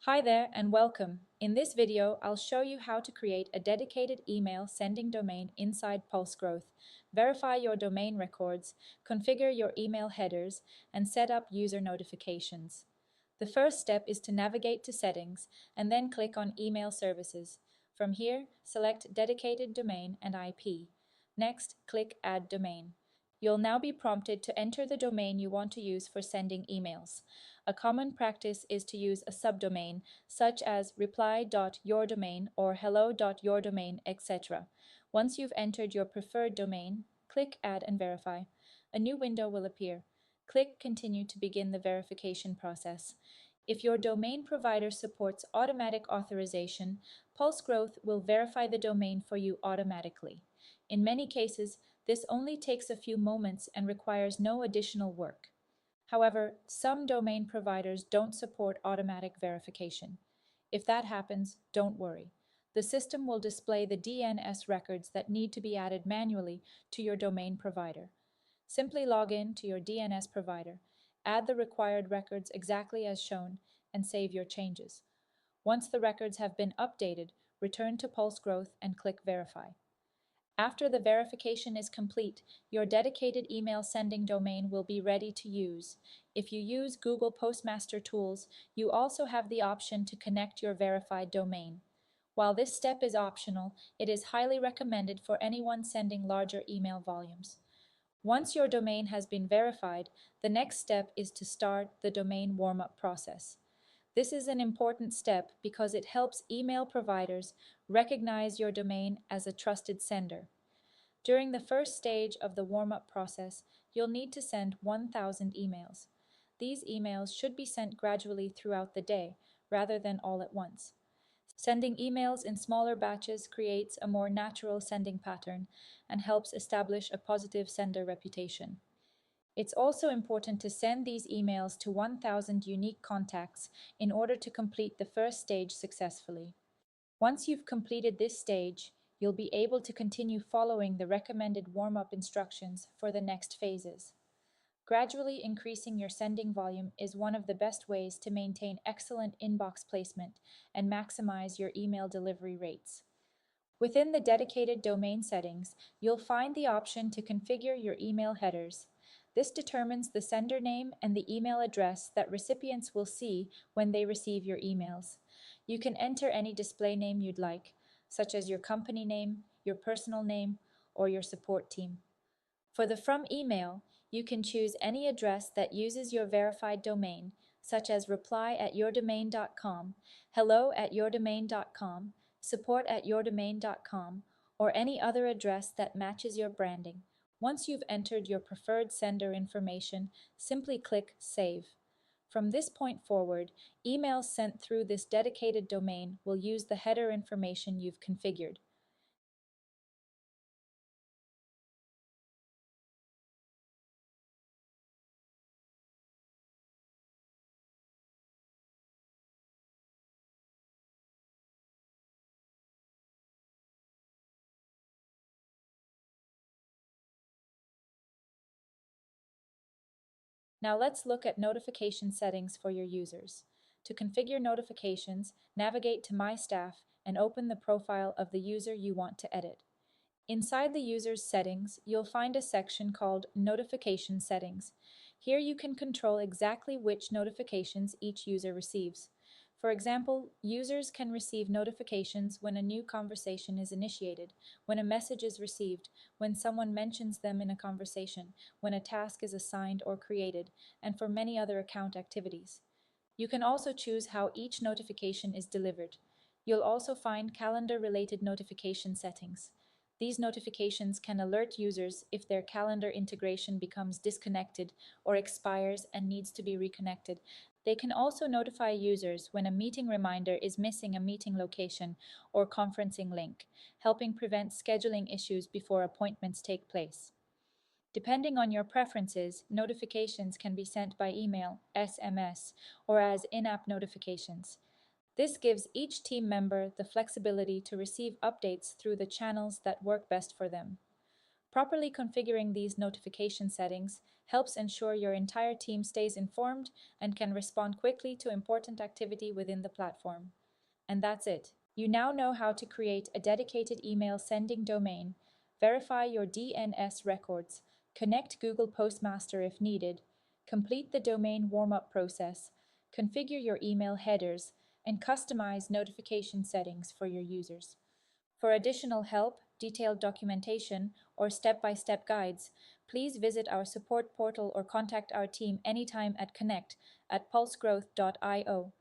Hi there and welcome. In this video, I'll show you how to create a dedicated email sending domain inside PulseGrowth, verify your domain records, configure your email headers, and set up user notifications. The first step is to navigate to Settings and then click on Email Services. From here, select Dedicated Domain and IP. Next, click Add Domain. You'll now be prompted to enter the domain you want to use for sending emails. A common practice is to use a subdomain, such as reply.yourdomain or hello.yourdomain, etc. Once you've entered your preferred domain, click Add and Verify. A new window will appear. Click Continue to begin the verification process. If your domain provider supports automatic authorization, PulseGrowth will verify the domain for you automatically. In many cases, this only takes a few moments and requires no additional work. However, some domain providers don't support automatic verification. If that happens, don't worry. The system will display the DNS records that need to be added manually to your domain provider. Simply log in to your DNS provider, add the required records exactly as shown, and save your changes. Once the records have been updated, return to PulseGrowth and click Verify. After the verification is complete, your dedicated email sending domain will be ready to use. If you use Google Postmaster tools, you also have the option to connect your verified domain. While this step is optional, it is highly recommended for anyone sending larger email volumes. Once your domain has been verified, the next step is to start the domain warm-up process. This is an important step because it helps email providers recognize your domain as a trusted sender. During the first stage of the warm-up process, you'll need to send 1,000 emails. These emails should be sent gradually throughout the day, rather than all at once. Sending emails in smaller batches creates a more natural sending pattern and helps establish a positive sender reputation. It's also important to send these emails to 1,000 unique contacts in order to complete the first stage successfully. Once you've completed this stage, you'll be able to continue following the recommended warm-up instructions for the next phases. Gradually increasing your sending volume is one of the best ways to maintain excellent inbox placement and maximize your email delivery rates. Within the dedicated domain settings, you'll find the option to configure your email headers. This determines the sender name and the email address that recipients will see when they receive your emails. You can enter any display name you'd like, such as your company name, your personal name, or your support team. For the From email, you can choose any address that uses your verified domain, such as reply@yourdomain.com, hello@yourdomain.com, support@yourdomain.com, or any other address that matches your branding. Once you've entered your preferred sender information, simply click Save. From this point forward, emails sent through this dedicated domain will use the header information you've configured. Now let's look at notification settings for your users. To configure notifications, navigate to My Staff and open the profile of the user you want to edit. Inside the user's settings, you'll find a section called Notification Settings. Here you can control exactly which notifications each user receives. For example, users can receive notifications when a new conversation is initiated, when a message is received, when someone mentions them in a conversation, when a task is assigned or created, and for many other account activities. You can also choose how each notification is delivered. You'll also find calendar-related notification settings. These notifications can alert users if their calendar integration becomes disconnected or expires and needs to be reconnected. They can also notify users when a meeting reminder is missing a meeting location or conferencing link, helping prevent scheduling issues before appointments take place. Depending on your preferences, notifications can be sent by email, SMS, or as in-app notifications. This gives each team member the flexibility to receive updates through the channels that work best for them. Properly configuring these notification settings helps ensure your entire team stays informed and can respond quickly to important activity within the platform. And that's it. You now know how to create a dedicated email sending domain, verify your DNS records, connect Google Postmaster if needed, complete the domain warm-up process, configure your email headers, and customize notification settings for your users. For additional help, detailed documentation, or step-by-step guides, please visit our support portal or contact our team anytime at connect@pulsegrowth.io.